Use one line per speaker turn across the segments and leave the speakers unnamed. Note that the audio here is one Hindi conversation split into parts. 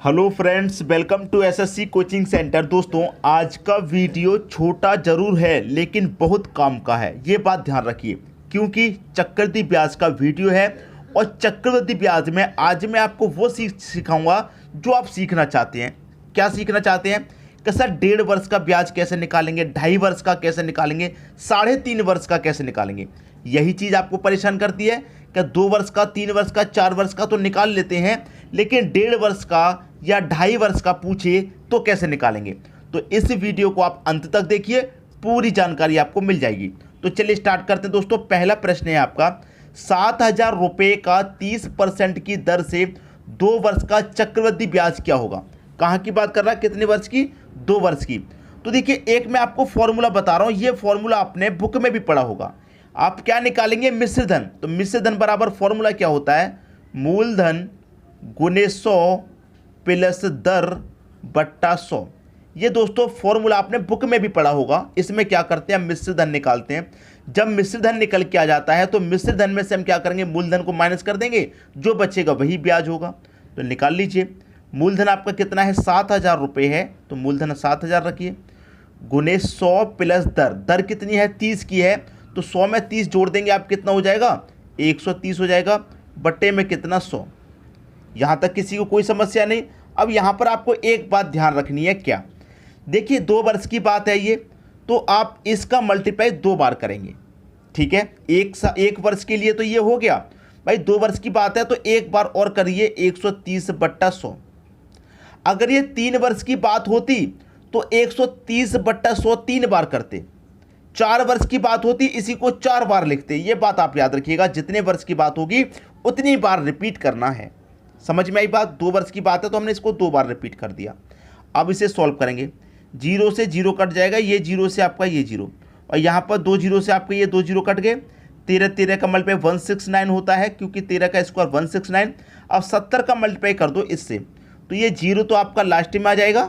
Hello friends, welcome to SSC coaching centre. दोस्तों, आज का वीडियो छोटा ज़रूर है लेकिन बहुत काम का है, ये बात ध्यान रखिए, क्योंकि चक्रवृद्धि ब्याज का वीडियो है। और चक्रवृद्धि ब्याज में आज मैं आपको वो सिखाऊंगा जो आप सीखना चाहते हैं। क्या सीखना चाहते हैं कि सर 1.5 वर्ष का ब्याज कैसे निकालेंगे, 2.5 वर्ष का कैसे निकालेंगे, 3.5 वर्ष का कैसे निकालेंगे। यही चीज़ आपको परेशान करती है कि 2 वर्ष का, 3 वर्ष का, 4 वर्ष का तो निकाल लेते हैं, लेकिन 1.5 वर्ष का या 2.5 वर्ष का पूछे तो कैसे निकालेंगे। तो इस वीडियो को आप अंत तक देखिए, पूरी जानकारी आपको मिल जाएगी। तो चलिए स्टार्ट करते हैं दोस्तों। पहला प्रश्न है आपका, 7,000 रुपये का 30% की दर से 2 वर्ष का चक्रवृद्धि ब्याज क्या होगा। कहाँ की बात कर रहा है, कितने वर्ष की, 2 वर्ष की। तो देखिए, एक मैं आपको फॉर्मूला बता रहा हूँ, ये फॉर्मूला आपने बुक में भी पढ़ा होगा। आप क्या निकालेंगे, मिश्र धन। तो मिश्र धन बराबर फॉर्मूला क्या होता है, मूलधन गुने 100 प्लस दर बट्टा 100। ये दोस्तों फॉर्मूला आपने बुक में भी पढ़ा होगा। इसमें क्या करते हैं, मिश्र धन निकालते हैं। जब मिश्र धन निकल के आ जाता है तो मिश्र धन में से हम क्या करेंगे, मूलधन को माइनस कर देंगे, जो बचेगा वही ब्याज होगा। तो निकाल लीजिए, मूलधन आपका कितना है, 7,000 रुपये है, तो मूलधन 7,000 रखिए, गुने 100 प्लस दर, दर कितनी है, 30 की है, तो 100 में 30 जोड़ देंगे, आप कितना हो जाएगा, 130 हो जाएगा, बट्टे में कितना, 100। यहाँ तक किसी को कोई समस्या नहीं। अब यहाँ पर आपको एक बात ध्यान रखनी है, क्या, देखिए 2 वर्ष की बात है ये, तो आप इसका मल्टीप्लाई 2 बार करेंगे, ठीक है। एक वर्ष के लिए तो ये हो गया भाई, 2 वर्ष की बात है तो एक बार और करिए, 130 बट्टा 100। अगर ये 3 वर्ष की बात होती तो 130 बट्टा 100 3 बार करते। 4 वर्ष की बात होती, इसी को 4 बार लिखते। ये बात आप याद रखिएगा, जितने वर्ष की बात होगी उतनी बार रिपीट करना है। समझ में आई बात। 2 वर्ष की बात है तो हमने इसको 2 बार रिपीट कर दिया। अब इसे सॉल्व करेंगे, 0 से 0 कट जाएगा, ये 0 से आपका ये 0, और यहाँ पर 2 0 से आपके ये 2 0 कट गए। 13 का मल्टीप्लाई 169 होता है, क्योंकि 13 का स्क्वायर 169। अब 70 का मल्टीप्लाई कर दो इससे, तो ये 0 तो आपका लास्ट में आ जाएगा,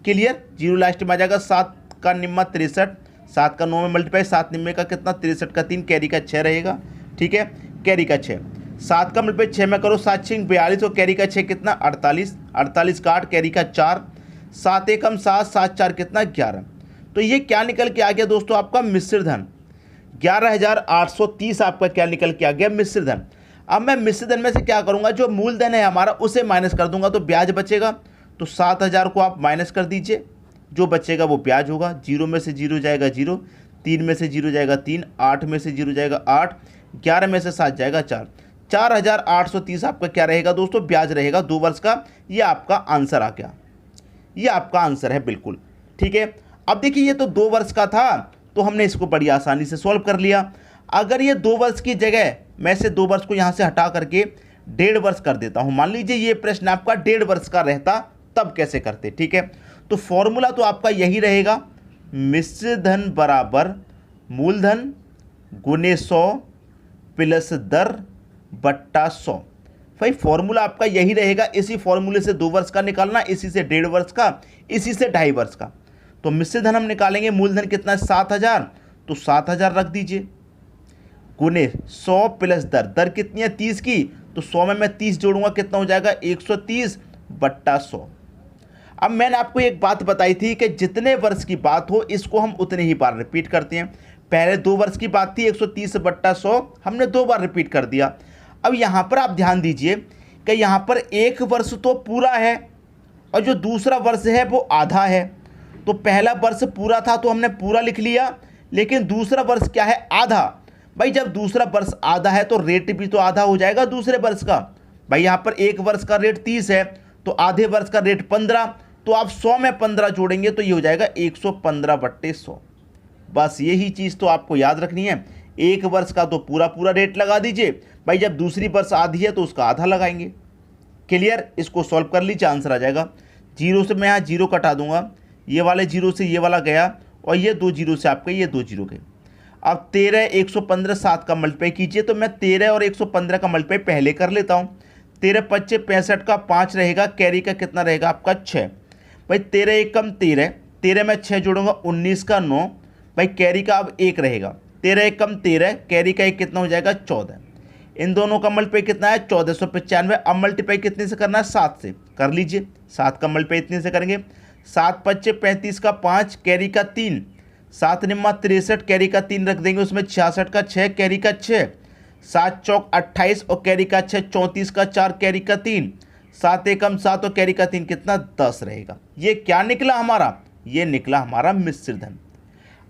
क्लियर, 0 लास्ट में आ जाएगा। 7 का निम्मा 63, 7 का 9 में मल्टीप्लाई, 7 निम्मे का कितना, 63 का 3, कैरी का 6 रहेगा, ठीक है, कैरी का 6। 7 का मल्टीप्लाई 6 में करो, 7 6 42, और कैरी का 6 कितना, 48, 48 का 8, कैरी का 4, 7 1 7, 7 4 कितना, 11। तो ये क्या निकल के आ गया दोस्तों, आपका मिश्र धन 11,830 आपका क्या निकल के आ गया, मिश्र धन। अब मैं मिश्र धन में से क्या करूंगा, जो मूलधन है हमारा उसे माइनस कर दूंगा, तो ब्याज बचेगा। तो 7,000 को आप माइनस कर दीजिए, जो बचेगा वो ब्याज होगा। 0 में से 0 जाएगा 0, 3 में से 0 जाएगा 3, 8 में से 0 जाएगा 8, 11 में से 7 जाएगा 4, 4,830 आपका क्या रहेगा दोस्तों, ब्याज रहेगा 2 वर्ष का। ये आपका आंसर आ गया, ये आपका आंसर है, बिल्कुल ठीक है। अब देखिए, ये तो 2 वर्ष का था तो हमने इसको बड़ी आसानी से सॉल्व कर लिया। अगर ये 2 वर्ष की जगह मैं से 2 वर्ष को यहाँ से हटा करके 1.5 वर्ष कर देता हूँ, मान लीजिए ये प्रश्न आपका 1.5 वर्ष का रहता, तब कैसे करते, ठीक है। तो फॉर्मूला तो आपका यही रहेगा, मिश्र धन बराबर मूलधन गुने 100 प्लस दर बट्टा 100। भाई फॉर्मूला आपका यही रहेगा। इसी फॉर्मूले से 2 वर्ष का निकालना, इसी से 1.5 वर्ष का, इसी से 2.5 वर्ष का। तो मिश्र धन हम निकालेंगे, मूलधन कितना है, 7,000, तो 7,000 रख दीजिए, गुने 100 प्लस दर, दर कितनी है, 30 की, तो 100 में मैं 30 जोड़ूंगा, कितना हो जाएगा, 130 बट्टा 100। अब मैंने आपको एक बात बताई थी कि जितने वर्ष की बात हो इसको हम उतने ही बार रिपीट करते हैं। पहले 2 वर्ष की बात थी, 130 बट्टा 100 हमने 2 बार रिपीट कर दिया। अब यहाँ पर आप ध्यान दीजिए कि यहाँ पर 1 वर्ष तो पूरा है और जो दूसरा वर्ष है वो आधा है। तो पहला वर्ष पूरा था तो हमने पूरा लिख लिया, लेकिन दूसरा वर्ष क्या है, आधा। भाई जब दूसरा वर्ष आधा है तो रेट भी तो आधा हो जाएगा दूसरे वर्ष का। भाई यहाँ पर 1 वर्ष का रेट 30 है तो आधे वर्ष का रेट 15, तो आप 100 में 15 जोड़ेंगे तो ये हो जाएगा 115 बट्टे 100। बस यही चीज़ तो आपको याद रखनी है। 1 वर्ष का तो पूरा पूरा रेट लगा दीजिए, भाई जब दूसरी वर्ष आधी है तो उसका आधा लगाएंगे, क्लियर। इसको सॉल्व कर लीजिए, आंसर आ जाएगा। 0 से मैं यहाँ 0 कटा दूंगा, ये वाले 0 से ये वाला गया, और ये 2 0 से आपके ये 2 0 गए। अब 13 115 7 का मल्टीप्लाई कीजिए, तो मैं 13 और 115 का मल्टीप्लाई पहले कर लेता हूँ। 13 25 65 का 5 रहेगा, कैरी का कितना रहेगा आपका 6। भाई 13 1 कम 13, 13 में 6 जोड़ूंगा, 19 का 9, भाई कैरी का अब 1 रहेगा। 13 1 कम 13, कैरी का 1 कितना हो जाएगा 14। इन दोनों का मल्टीप्लाई कितना है 1495। अब मल्टीप्लाई कितने से करना है 7 से कर लीजिए। 7 का मल्टीप्लाई इतने से करेंगे 7 पच्चे 35 का 5 कैरी का 3 7 निम्मा 63 कैरी का 3 रख देंगे उसमें 66 का 6 कैरी का 6 7 चौक 28 और कैरी का 6 34 का 4 कैरी का 3 7 एकम 7 और कैरी का 3 कितना 10 रहेगा। ये क्या निकला हमारा, ये निकला हमारा मिश्र धन।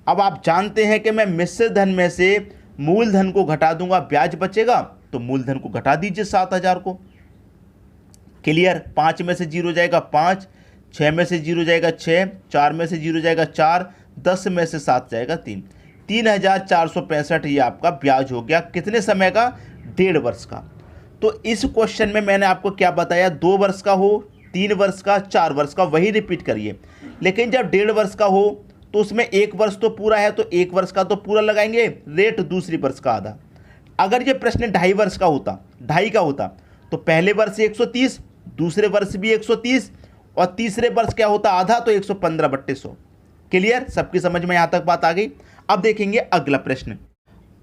अब आप जानते हैं कि मैं मिश्र धन में से मूलधन को घटा दूंगा, ब्याज बचेगा तो मूलधन को घटा दीजिए 7000 को। क्लियर। 5 में से 0 जाएगा 5, 6 में से 0 जाएगा 6, 4 में से 0 जाएगा 4, 10 में से 7 जाएगा 3, 3465 ये आपका ब्याज हो गया। कितने समय का, 1.5 वर्ष का। तो इस क्वेश्चन में मैंने आपको क्या बताया, 2 वर्ष का हो, 3 वर्ष का, 4 वर्ष का, वही रिपीट करिए। लेकिन जब 1.5 वर्ष का हो तो उसमें 1 वर्ष तो पूरा है तो 1 वर्ष का तो पूरा लगाएंगे रेट, दूसरी वर्ष का आधा। अगर ये प्रश्न 2.5 वर्ष का होता, 2.5 का होता तो पहले वर्ष 130, दूसरे वर्ष भी 130 और तीसरे वर्ष क्या होता आधा, तो 115/100। क्लियर, सबकी समझ में यहाँ तक बात आ गई। अब देखेंगे अगला प्रश्न।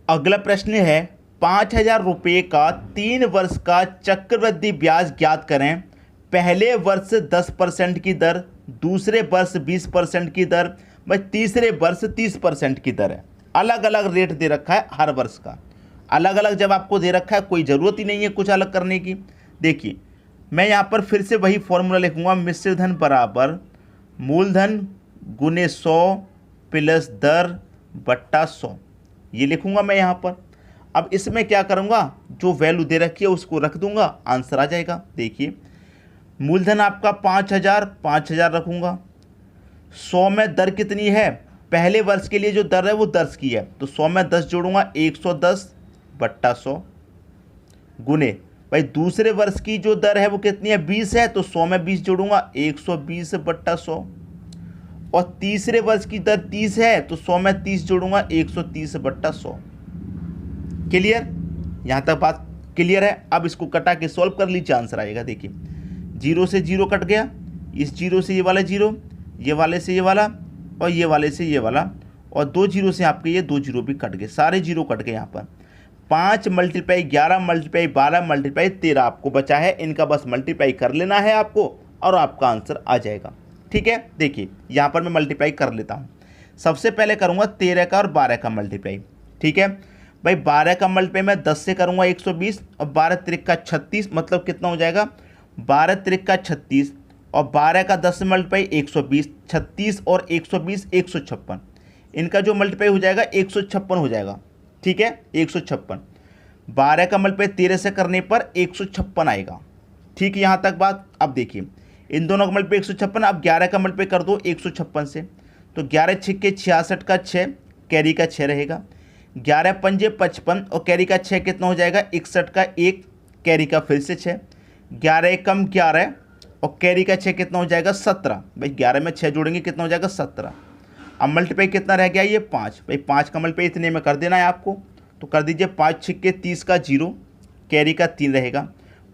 अगला प्रश्न है 5000 रुपये का 3 वर्ष का चक्रवृद्धि ब्याज ज्ञात करें। पहले वर्ष 10% की दर, दूसरे वर्ष 20% की दर, व तीसरे वर्ष 30% की दर है। अलग अलग रेट दे रखा है हर वर्ष का, अलग अलग जब आपको दे रखा है कोई ज़रूरत ही नहीं है कुछ अलग करने की। देखिए मैं यहाँ पर फिर से वही फॉर्मूला लिखूंगा, मिश्र धन बराबर मूलधन गुने 100 प्लस दर बट्टा 100, ये लिखूंगा मैं यहाँ पर। अब इसमें क्या करूँगा, जो वैल्यू दे रखी है उसको रख दूंगा, आंसर आ जाएगा। देखिए मूलधन आपका 5000 रखूँगा, 100 में दर कितनी है, पहले वर्ष के लिए जो दर है वो 10 की है तो 100 में 10 जोड़ूंगा 110/100 गुने भाई दूसरे वर्ष की जो दर है वो कितनी है 20 है तो 100 में 20 जोड़ूंगा 120/100 और तीसरे वर्ष की दर 30 है तो 100 में 30 जोड़ूंगा 130/100। क्लियर, यहाँ तक बात क्लियर है। अब इसको कटा के सॉल्व कर लीजिए, आंसर आएगा। देखिए 0 से 0 कट गया, इस 0 से ये वाला 0, ये वाले से ये वाला और ये वाले से ये वाला, और 2 0 से आपके ये 2 0 भी कट गए, सारे 0 कट गए यहाँ पर। 5 × 11 × 12 × 13 आपको बचा है, इनका बस मल्टीप्लाई कर लेना है आपको और आपका आंसर आ जाएगा। ठीक है, देखिए यहाँ पर मैं मल्टीप्लाई कर लेता हूँ। सबसे पहले करूँगा 13 का और 12 का मल्टीप्लाई। ठीक है भाई, 12 का मल्टीप्लाई मैं 10 से करूँगा 120 और 12 त्रिक का 36, मतलब कितना हो जाएगा 12 त्रिक का 36 और 12 का 10 से मल्टीप्लाई 120, 36 और 120 156, इनका जो मल्टीप्लाई हो जाएगा 156 हो जाएगा। ठीक है 156, 12 का मल्टीप्लाई 13 से करने पर 156 आएगा। ठीक है यहाँ तक बात। अब देखिए इन दोनों का मल्टीप्लाई 156, अब 11 का मल्टीप्लाई कर दो 156 से, तो 11 छिक्के 66 का 6 कैरी का 6 रहेगा, 11 पंजे 55 और कैरी का 6 कितना हो जाएगा 61 का 1 कैरी का फिर से 6, 11 एकम 11 और कैरी का 6 कितना हो जाएगा 17। भाई 11 में 6 जोड़ेंगे कितना हो जाएगा 17। अब मल्टीप्लाई कितना रह गया ये 5, भाई 5 का मल्टीप्लाई इतने में कर देना है आपको, तो कर दीजिए 5 छिक्के 30 का 0 कैरी का 3 रहेगा,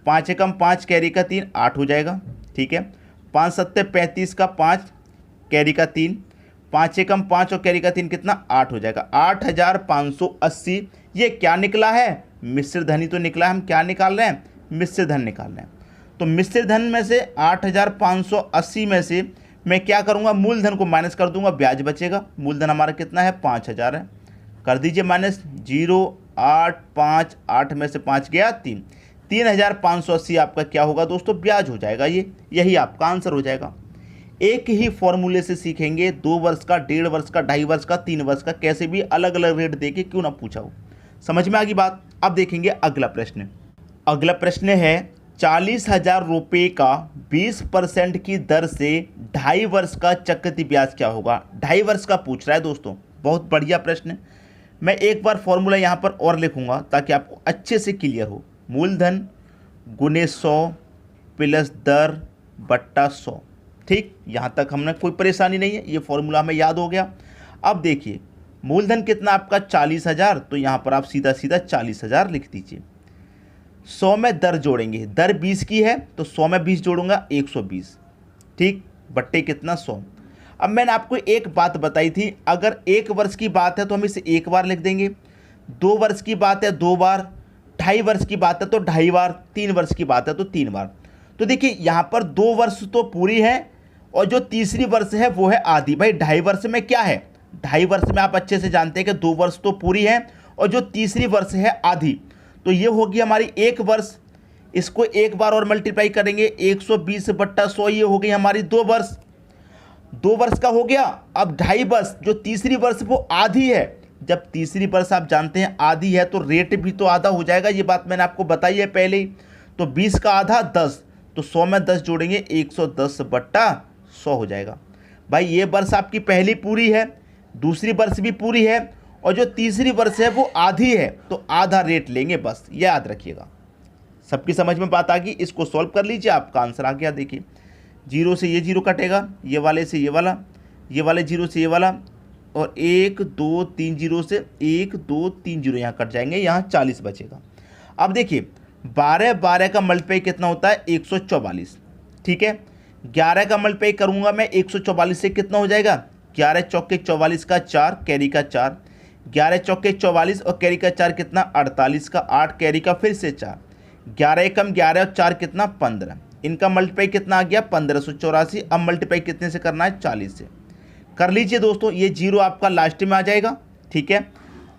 5 एकम 5 कैरी का 3 8 हो जाएगा। ठीक है 5 सत्ते 35 का 5 कैरी का 3, 5 एकम 5 और कैरी का 3 कितना 8 हो जाएगा 8580। ये क्या निकला है, मिश्र धन ही तो निकला है। हम क्या निकाल रहे हैं, मिश्र धन निकाल रहे हैं। तो मिश्र धन में से 8580 में से मैं क्या करूंगा, मूलधन को माइनस कर दूंगा, ब्याज बचेगा। मूलधन हमारा कितना है 5000 है, कर दीजिए माइनस 0 8 5 8 में से 5 गया 3, 3580 आपका क्या होगा दोस्तों, ब्याज हो जाएगा। यही आपका आंसर हो जाएगा। एक ही फॉर्मूले से सीखेंगे, 2 वर्ष का, 1.5 वर्ष का, 2.5 वर्ष का, 3 वर्ष का, कैसे भी अलग अलग रेट देके क्यों ना पूछा हो। समझ में आ गई बात। अब देखेंगे अगला प्रश्न। अगला प्रश्न है 40,000 रुपये का 20% की दर से 2.5 वर्ष का चक्रवृद्धि ब्याज क्या होगा। 2.5 वर्ष का पूछ रहा है दोस्तों, बहुत बढ़िया प्रश्न। मैं एक बार फॉर्मूला यहाँ पर और लिखूंगा ताकि आपको अच्छे से क्लियर हो। मूलधन गुने 100 प्लस दर बट्टा 100। ठीक, यहाँ तक हमने कोई परेशानी नहीं है, ये फॉर्मूला हमें याद हो गया। अब देखिए मूलधन कितना आपका 40,000, तो यहाँ पर आप सीधा सीधा 40,000 लिख दीजिए। 100 में दर जोड़ेंगे, दर 20 की है तो 100 में 20 जोड़ूंगा 120। ठीक, बट्टे कितना 100। अब मैंने आपको एक बात बताई थी, अगर 1 वर्ष की बात है तो हम इसे 1 बार लिख देंगे, 2 वर्ष की बात है 2 बार, 2.5 वर्ष की बात है तो 2.5 बार, 3 वर्ष की बात है तो 3 बार। तो देखिए यहाँ पर 2 वर्ष तो पूरी है और जो तीसरी वर्ष है वो है आधी। भाई 2.5 वर्ष में क्या है, 2.5 वर्ष में आप अच्छे से जानते हैं कि 2 वर्ष तो पूरी है और जो तीसरी वर्ष है आधी। तो ये होगी हमारी 1 वर्ष। इसको एक बार और मल्टीप्लाई करेंगे, 120/100, ये हो गई हमारी 2 वर्ष। 2 वर्ष का हो गया। अब 2.5 वर्ष, जो तीसरी वर्ष वो आधी है। जब तीसरी वर्ष आप जानते हैं आधी है तो रेट भी तो आधा हो जाएगा, ये बात मैंने आपको बताई है पहले ही। तो 20 का आधा 10, तो 100 में 10 जोड़ेंगे, 110/100 हो जाएगा। भाई ये वर्ष आपकी पहली पूरी है, दूसरी वर्ष भी पूरी है और जो तीसरी वर्ष है वो आधी है, तो आधा रेट लेंगे बस, ये याद रखिएगा। सबकी समझ में बात आ गई। इसको सॉल्व कर लीजिए, आपका आंसर आ गया। देखिए 0 से ये 0 कटेगा, ये वाले से ये वाला, ये वाले 0 से ये वाला, और 1 2 3 0 से 1 2 3 0 यहाँ कट जाएंगे, यहाँ 40 बचेगा। अब देखिए 12 का मल्टीप्लाई कितना होता है, 144। ठीक है, 11 का मल्टीप्लाई करूँगा मैं 144 से, कितना हो जाएगा, 11 चौके 44 का 4, कैरी का 4, 11 चौके 44 और कैरी का 4 कितना, 48 का 8, कैरी का फिर से 4, 11 एकम 11 और 4 कितना, 15। इनका मल्टीप्लाई कितना आ गया, 1584। अब मल्टीप्लाई कितने से करना है, 40 से कर लीजिए दोस्तों। ये 0 आपका लास्ट में आ जाएगा। ठीक है,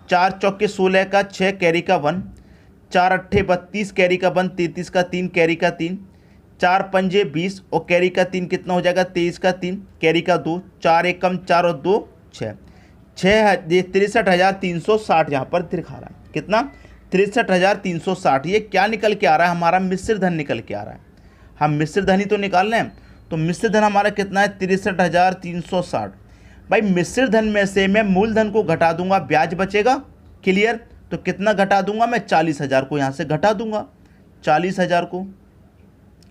4 चौके 16 का 6, कैरी का 1, 4 अट्ठे 32, कैरी का 1, 33 का 3, कैरी का 3, 4 पंजे 20 और कैरी का 3 कितना हो जाएगा, 23 का 3, कैरी का 2, 4 एकम 4 और 2 6, 63,360 यहाँ पर दिखा रहा है। कितना, 63,360। ये क्या निकल के आ रहा है, हमारा मिश्र धन निकल के आ रहा है। हम मिश्र धन ही तो निकाल रहे हैं, तो मिश्र धन हमारा कितना है, 63,360। भाई मिश्र धन में से मैं मूलधन को घटा दूंगा, ब्याज बचेगा। क्लियर, तो कितना घटा दूंगा मैं, 40,000 को यहाँ से घटा दूंगा, 40,000 को।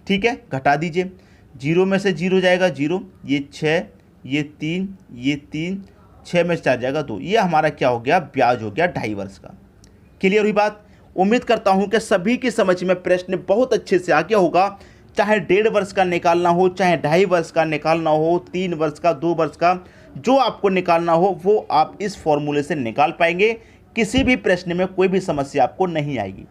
ठीक है, घटा दीजिए, 0 में से 0 जाएगा 0, ये 6, ये 3, ये 3, 6 में से 4 जाएगा 2। ये हमारा क्या हो गया, ब्याज हो गया 2.5 वर्ष का। क्लियर हुई बात। उम्मीद करता हूं कि सभी की समझ में प्रश्न बहुत अच्छे से आ गया होगा। चाहे 1.5 वर्ष का निकालना हो, चाहे 2.5 वर्ष का निकालना हो, 3 वर्ष का, 2 वर्ष का, जो आपको निकालना हो वो आप इस फॉर्मूले से निकाल पाएंगे। किसी भी प्रश्न में कोई भी समस्या आपको नहीं आएगी।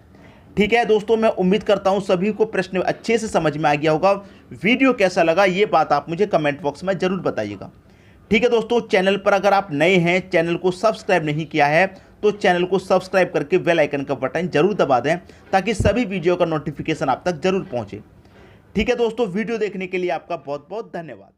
ठीक है दोस्तों, मैं उम्मीद करता हूं सभी को प्रश्न अच्छे से समझ में आ गया होगा। वीडियो कैसा लगा ये बात आप मुझे कमेंट बॉक्स में ज़रूर बताइएगा। ठीक है दोस्तों, चैनल पर अगर आप नए हैं, चैनल को सब्सक्राइब नहीं किया है तो चैनल को सब्सक्राइब करके बेल आइकन का बटन जरूर दबा दें, ताकि सभी वीडियो का नोटिफिकेशन आप तक जरूर पहुंचे। ठीक है दोस्तों, वीडियो देखने के लिए आपका बहुत बहुत धन्यवाद।